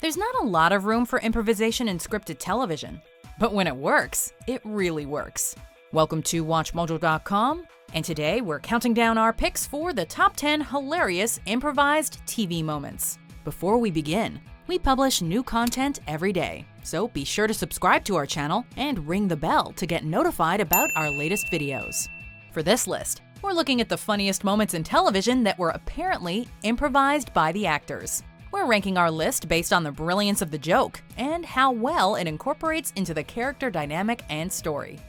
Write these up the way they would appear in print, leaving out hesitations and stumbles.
There's not a lot of room for improvisation in scripted television, but when it works, it really works. Welcome to WatchMojo.com, and today we're counting down our picks for the top 10 hilarious improvised TV moments. Before we begin, we publish new content every day, so be sure to subscribe to our channel and ring the bell to get notified about our latest videos. For this list, we're looking at the funniest moments in television that were apparently improvised by the actors. We're ranking our list based on the brilliance of the joke and how well it incorporates into the character dynamic and story.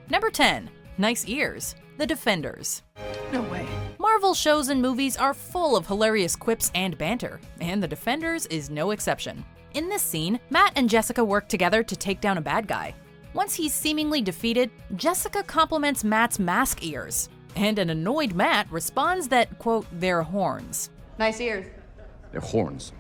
Number 10. Nice Ears, The Defenders. No way. Marvel shows and movies are full of hilarious quips and banter, and The Defenders is no exception. In this scene, Matt and Jessica work together to take down a bad guy. Once he's seemingly defeated, Jessica compliments Matt's mask ears, and an annoyed Matt responds that, quote, they're horns. Nice ears. They're horns.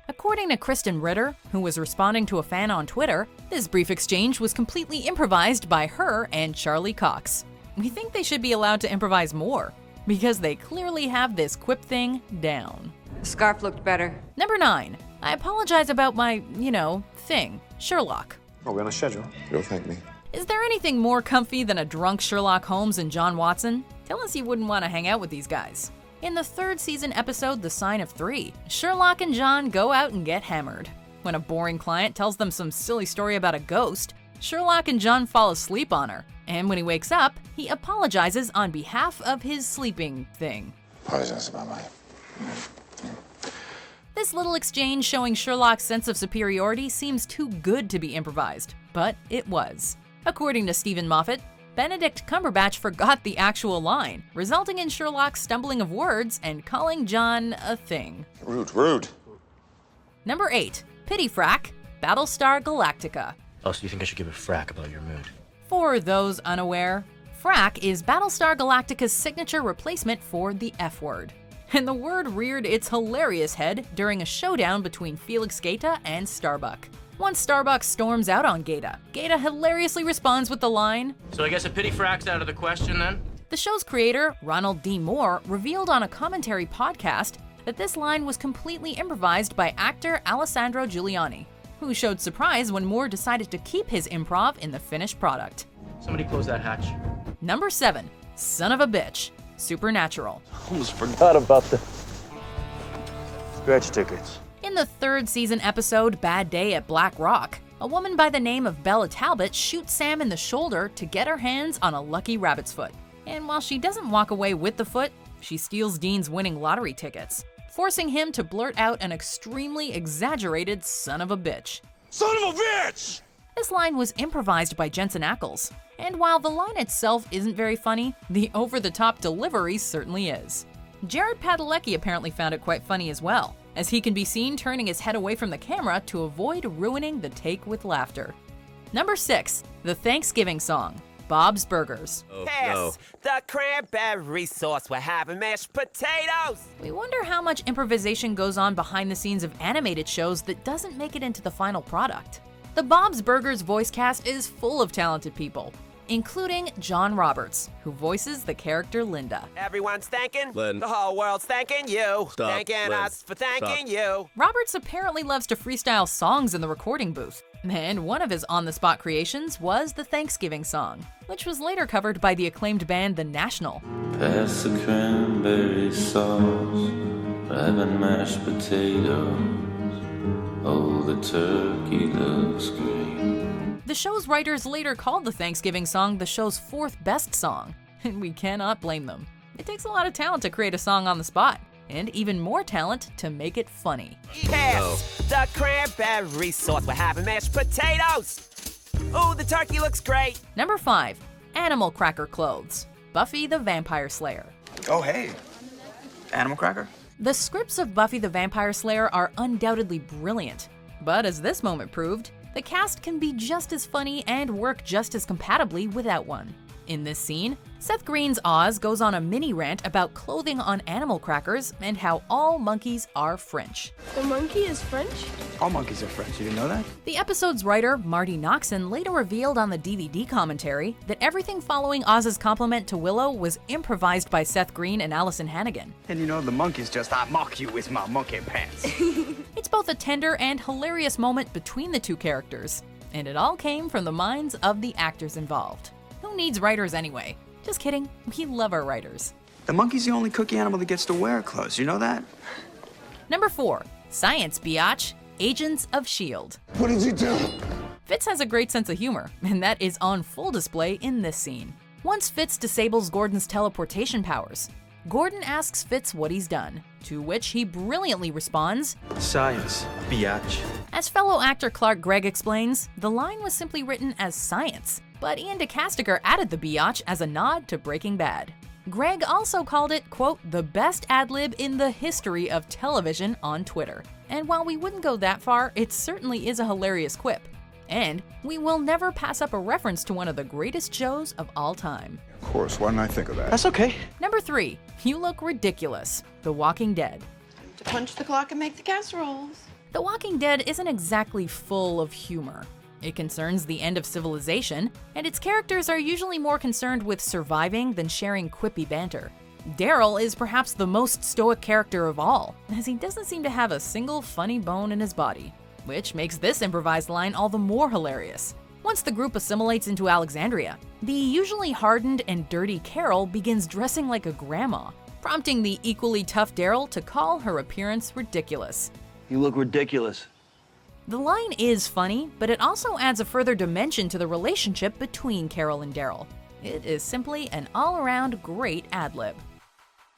According to Kristen Ritter, who was responding to a fan on Twitter, this brief exchange was completely improvised by her and Charlie Cox. We think they should be allowed to improvise more, because they clearly have this quip thing down. The scarf looked better. Number 9. I apologize about my, thing, Sherlock. Oh, we're on a schedule. You'll thank me. Is there anything more comfy than a drunk Sherlock Holmes and John Watson? Tell us you wouldn't want to hang out with these guys. In the third season episode, The Sign of Three, Sherlock and John go out and get hammered. When a boring client tells them some silly story about a ghost, Sherlock and John fall asleep on her. And when he wakes up, he apologizes on behalf of his sleeping thing. Apologize about mine. This little exchange showing Sherlock's sense of superiority seems too good to be improvised, but it was. According to Stephen Moffat, Benedict Cumberbatch forgot the actual line, resulting in Sherlock stumbling of words and calling John a thing. Rude. Number 8. Pity Frak, Battlestar Galactica. Oh, so you think I should give a frack about your mood? For those unaware, Frak is Battlestar Galactica's signature replacement for the F word. And the word reared its hilarious head during a showdown between Felix Gaeta and Starbuck. Once Starbuck storms out on Gaeta, Gaeta hilariously responds with the line, So I guess a pity frack's out of the question then? The show's creator, Ronald D. Moore, revealed on a commentary podcast that this line was completely improvised by actor Alessandro Giuliani, who showed surprise when Moore decided to keep his improv in the finished product. Somebody close that hatch. Number 7. Son of a Bitch, Supernatural. Almost forgot about the scratch tickets. In the third season episode, Bad Day at Black Rock, a woman by the name of Bella Talbot shoots Sam in the shoulder to get her hands on a lucky rabbit's foot. And while she doesn't walk away with the foot, she steals Dean's winning lottery tickets, forcing him to blurt out an extremely exaggerated son of a bitch. Son of a bitch! This line was improvised by Jensen Ackles, and while the line itself isn't very funny, the over-the-top delivery certainly is. Jared Padalecki apparently found it quite funny as well, as he can be seen turning his head away from the camera to avoid ruining the take with laughter. Number 6. The Thanksgiving Song, Bob's Burgers. Pass the cranberry sauce. We're having mashed potatoes. We wonder how much improvisation goes on behind the scenes of animated shows that doesn't make it into the final product. The Bob's Burgers voice cast is full of talented people, including John Roberts, who voices the character Linda. Everyone's thanking. Lynn. The whole world's thanking you. Stop, Thanking Lynn. us for thanking you. Roberts apparently loves to freestyle songs in the recording booth, and one of his on-the-spot creations was the Thanksgiving song, which was later covered by the acclaimed band The National. Pass the cranberry sauce, having mashed potatoes. Oh, the turkey looks great. The show's writers later called the Thanksgiving song the show's 4th best song, and we cannot blame them. It takes a lot of talent to create a song on the spot, and even more talent to make it funny. Pass the cranberry sauce. We're having mashed potatoes. Oh, the turkey looks great. Number 5. Animal Cracker Clothes, Buffy the Vampire Slayer. Oh, hey. Animal cracker? The scripts of Buffy the Vampire Slayer are undoubtedly brilliant, but as this moment proved, the cast can be just as funny and work just as compatibly without one. In this scene, Seth Green's Oz goes on a mini rant about clothing on animal crackers and how all monkeys are French. The monkey is French? All monkeys are French. You didn't know that? The episode's writer, Marty Noxon, later revealed on the DVD commentary that everything following Oz's compliment to Willow was improvised by Seth Green and Allison Hannigan. And you know, the monkeys just, I mock you with my monkey pants. It's both a tender and hilarious moment between the two characters. And it all came from the minds of the actors involved. Who needs writers anyway? Just kidding, we love our writers. The monkey's the only cookie animal that gets to wear clothes. You know that? Number 4. Science Biatch, Agents of S.H.I.E.L.D. What did you do? Fitz has a great sense of humor, and that is on full display in this scene. Once Fitz disables Gordon's teleportation powers, Gordon asks Fitz what he's done, to which he brilliantly responds, Science, biatch. As fellow actor Clark Gregg explains, the line was simply written as science, but Ian DeCastiger added the biatch as a nod to Breaking Bad. Gregg also called it, quote, the best ad-lib in the history of television on Twitter. And while we wouldn't go that far, it certainly is a hilarious quip. And we will never pass up a reference to one of the greatest shows of all time. Of course, why didn't I think of that? That's okay. Number 3. You Look Ridiculous, The Walking Dead. To punch the clock and make the casseroles. The Walking Dead isn't exactly full of humor. It concerns the end of civilization, and its characters are usually more concerned with surviving than sharing quippy banter. Daryl is perhaps the most stoic character of all, as he doesn't seem to have a single funny bone in his body, which makes this improvised line all the more hilarious. Once the group assimilates into Alexandria, the usually hardened and dirty Carol begins dressing like a grandma, prompting the equally tough Daryl to call her appearance ridiculous. You look ridiculous. The line is funny, but it also adds a further dimension to the relationship between Carol and Daryl. It is simply an all-around great ad-lib.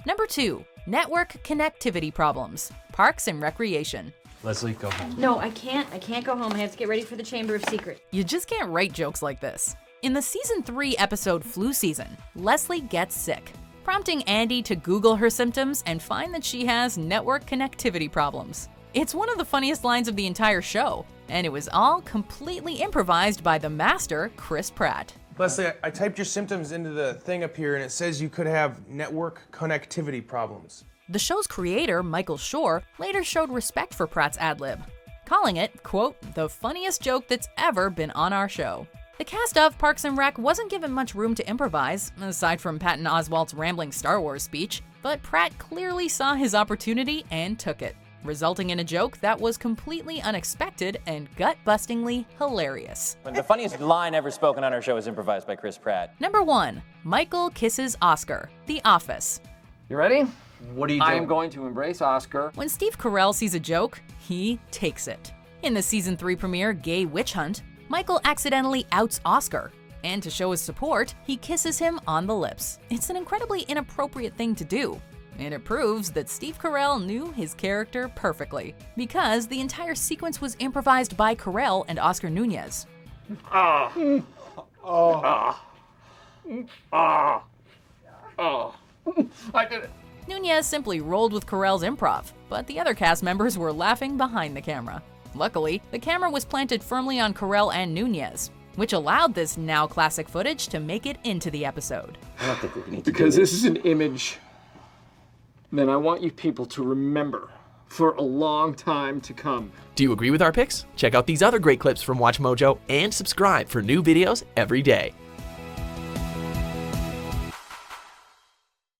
Number 2. Network connectivity problems, Parks and Recreation. Leslie, go home. No, I can't. I can't go home. I have to get ready for the Chamber of Secrets. You just can't write jokes like this. In the Season 3 episode Flu Season, Leslie gets sick, prompting Andy to Google her symptoms and find that she has network connectivity problems. It's one of the funniest lines of the entire show, and it was all completely improvised by the master, Chris Pratt. Leslie, I typed your symptoms into the thing up here and it says you could have network connectivity problems. The show's creator, Michael Schur, later showed respect for Pratt's ad-lib, calling it, quote, the funniest joke that's ever been on our show. The cast of Parks and Rec wasn't given much room to improvise, aside from Patton Oswalt's rambling Star Wars speech, but Pratt clearly saw his opportunity and took it, resulting in a joke that was completely unexpected and gut-bustingly hilarious. The funniest line ever spoken on our show is improvised by Chris Pratt. Number 1. Michael kisses Oscar, The Office. You ready? What are you doing? I am going to embrace Oscar. When Steve Carell sees a joke, he takes it. In the Season 3 premiere Gay Witch Hunt, Michael accidentally outs Oscar, and to show his support, he kisses him on the lips. It's an incredibly inappropriate thing to do, and it proves that Steve Carell knew his character perfectly, because the entire sequence was improvised by Carell and Oscar Nunez. I did it. Nunez simply rolled with Carell's improv, but the other cast members were laughing behind the camera. Luckily, the camera was planted firmly on Carell and Nunez, which allowed this now classic footage to make it into the episode. I don't think we need to because this is an image that I want you people to remember for a long time to come. Do you agree with our picks? Check out these other great clips from WatchMojo and subscribe for new videos every day.